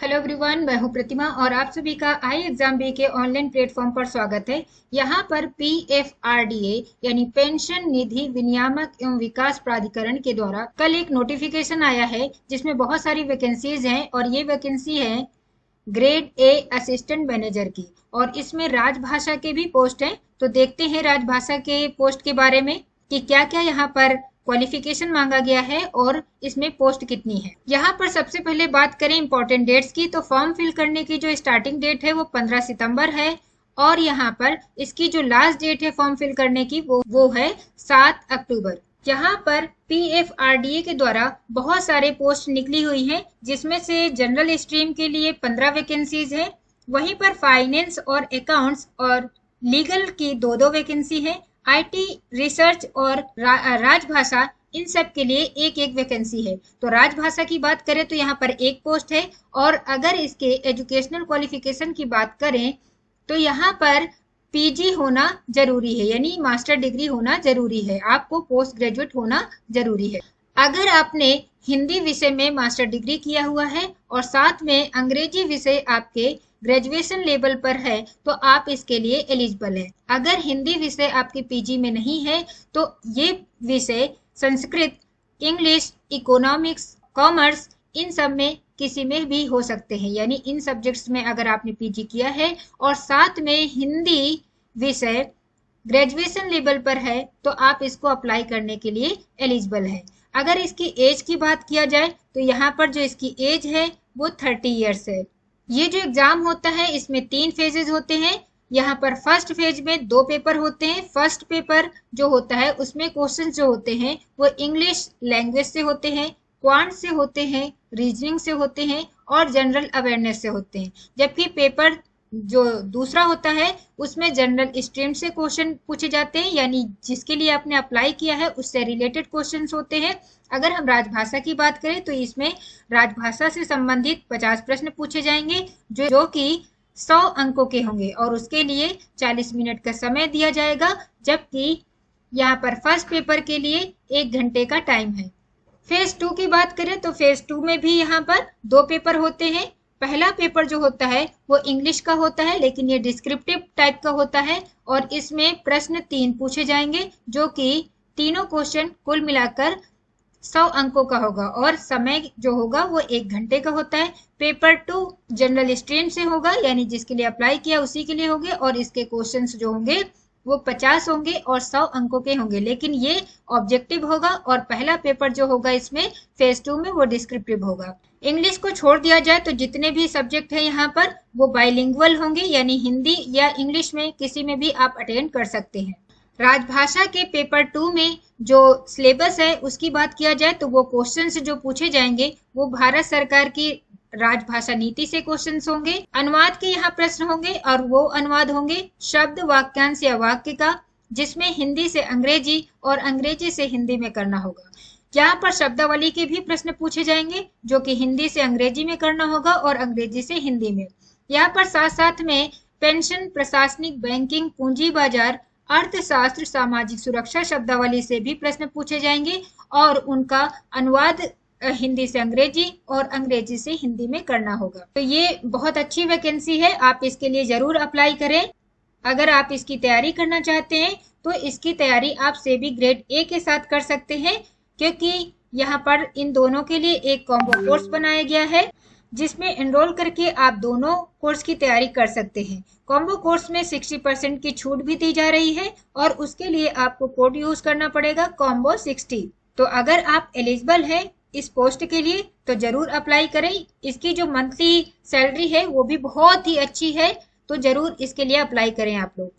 Hello everyone, मैं हूं प्रतिमा और आप सभी का आई एग्जाम बी के ऑनलाइन प्लेटफॉर्म पर स्वागत है। यहां पर PFRDA यानी पेंशन निधि विनियामक एवं विकास प्राधिकरण के द्वारा कल एक नोटिफिकेशन आया है जिसमें बहुत सारी वैकेंसीज हैं और ये वैकेंसी है ग्रेड ए असिस्टेंट मैनेजर की और इसमें राजभाषा के भी पोस्ट हैं। तो देखते हैं राजभाषा के पोस्ट के बारे में कि क्या क्या यहाँ पर क्वालिफिकेशन मांगा गया है और इसमें पोस्ट कितनी है। यहाँ पर सबसे पहले बात करें इंपॉर्टेंट डेट्स की, तो फॉर्म फिल करने की जो स्टार्टिंग डेट है वो 15 सितंबर है और यहाँ पर इसकी जो लास्ट डेट है फॉर्म फिल करने की वो है 7 अक्टूबर। यहाँ पर PFRDA के द्वारा बहुत सारे पोस्ट निकली हुई हैं, जिसमें से जनरल स्ट्रीम के लिए 15 वैकेंसीज है, वहीं पर फाइनेंस और अकाउंट्स और लीगल की दो वैकेंसी है, IT रिसर्च और राजभाषा इन सब के लिए एक एक वैकेंसी है। तो राजभाषा की बात करें तो यहाँ पर एक पोस्ट है और अगर इसके एजुकेशनल क्वालिफिकेशन की बात करें तो यहाँ पर PG होना जरूरी है, यानी मास्टर डिग्री होना जरूरी है, आपको पोस्ट ग्रेजुएट होना जरूरी है। अगर आपने हिंदी विषय में मास्टर डिग्री किया हुआ है और साथ में अंग्रेजी विषय आपके ग्रेजुएशन लेवल पर है तो आप इसके लिए एलिजिबल है। अगर हिंदी विषय आपके PG में नहीं है तो ये विषय संस्कृत, इंग्लिश, इकोनॉमिक्स, कॉमर्स इन सब में किसी में भी हो सकते हैं, यानी इन सब्जेक्ट्स में अगर आपने PG किया है और साथ में हिंदी विषय ग्रेजुएशन लेवल पर है तो आप इसको अप्लाई करने के लिए एलिजिबल है। अगर इसकी एज की बात किया जाए तो यहाँ पर जो इसकी एज है वो 30 ईयर्स है। ये जो एग्जाम होता है इसमें 3 फेजेज होते हैं। यहाँ पर फर्स्ट फेज में 2 पेपर होते हैं। फर्स्ट पेपर जो होता है उसमें क्वेश्चन जो होते हैं वो इंग्लिश लैंग्वेज से होते हैं, क्वांट से होते हैं, रीजनिंग से होते हैं और जनरल अवेयरनेस से होते हैं। जबकि पेपर जो दूसरा होता है उसमें जनरल स्ट्रीम से क्वेश्चन पूछे जाते हैं, यानी जिसके लिए आपने अप्लाई किया है उससे रिलेटेड क्वेश्चंस होते हैं। अगर हम राजभाषा की बात करें तो इसमें राजभाषा से संबंधित 50 प्रश्न पूछे जाएंगे जो कि 100 अंकों के होंगे और उसके लिए 40 मिनट का समय दिया जाएगा, जबकि यहाँ पर फर्स्ट पेपर के लिए 1 घंटे का टाइम है। फेज 2 की बात करें तो फेज 2 में भी यहाँ पर 2 पेपर होते हैं। पहला पेपर जो होता है वो इंग्लिश का होता है, लेकिन ये डिस्क्रिप्टिव टाइप का होता है और इसमें प्रश्न 3 पूछे जाएंगे जो कि तीनों क्वेश्चन कुल मिलाकर 100 अंकों का होगा और समय जो होगा वो 1 घंटे का होता है। पेपर 2 जनरल स्ट्रीम से होगा, यानी जिसके लिए अप्लाई किया उसी के लिए होंगे और इसके क्वेश्चंस जो होंगे वो 50 होंगे और 100 अंकों के होंगे, लेकिन ये ऑब्जेक्टिव होगा और पहला पेपर जो होगा इसमें फेज 2 में वो डिस्क्रिप्टिव होगा। इंग्लिश को छोड़ दिया जाए तो जितने भी सब्जेक्ट है यहाँ पर वो बाइलिंगुअल होंगे, यानी हिंदी या इंग्लिश में किसी में भी आप अटेंड कर सकते हैं। राजभाषा के पेपर 2 में जो सिलेबस है उसकी बात किया जाए तो वो क्वेश्चंस जो पूछे जाएंगे वो भारत सरकार की राजभाषा नीति से क्वेश्चंस होंगे। अनुवाद के यहाँ प्रश्न होंगे और वो अनुवाद होंगे शब्द, वाक्यांश या वाक्य का, जिसमें हिंदी से अंग्रेजी और अंग्रेजी से हिंदी में करना होगा। यहाँ पर शब्दावली के भी प्रश्न पूछे जाएंगे जो कि हिंदी से अंग्रेजी में करना होगा और अंग्रेजी से हिंदी में। यहाँ पर साथ साथ में पेंशन, प्रशासनिक, बैंकिंग, पूंजी बाजार, अर्थशास्त्र, सामाजिक सुरक्षा शब्दावली से भी प्रश्न पूछे जाएंगे और उनका अनुवाद हिंदी से अंग्रेजी और अंग्रेजी से हिंदी में करना होगा। तो ये बहुत अच्छी वैकेंसी है, आप इसके लिए जरूर अप्लाई करें। अगर आप इसकी तैयारी करना चाहते हैं तो इसकी तैयारी आप सेबी ग्रेड ए के साथ कर सकते हैं, क्योंकि यहाँ पर इन दोनों के लिए एक कॉम्बो कोर्स बनाया गया है जिसमें एनरोल करके आप दोनों कोर्स की तैयारी कर सकते हैं। कॉम्बो कोर्स में 60% की छूट भी दी जा रही है और उसके लिए आपको कोड यूज करना पड़ेगा कॉम्बो 60। तो अगर आप एलिजिबल हैं इस पोस्ट के लिए तो जरूर अप्लाई करें। इसकी जो मंथली सैलरी है वो भी बहुत ही अच्छी है, तो जरूर इसके लिए अप्लाई करें आप लोग।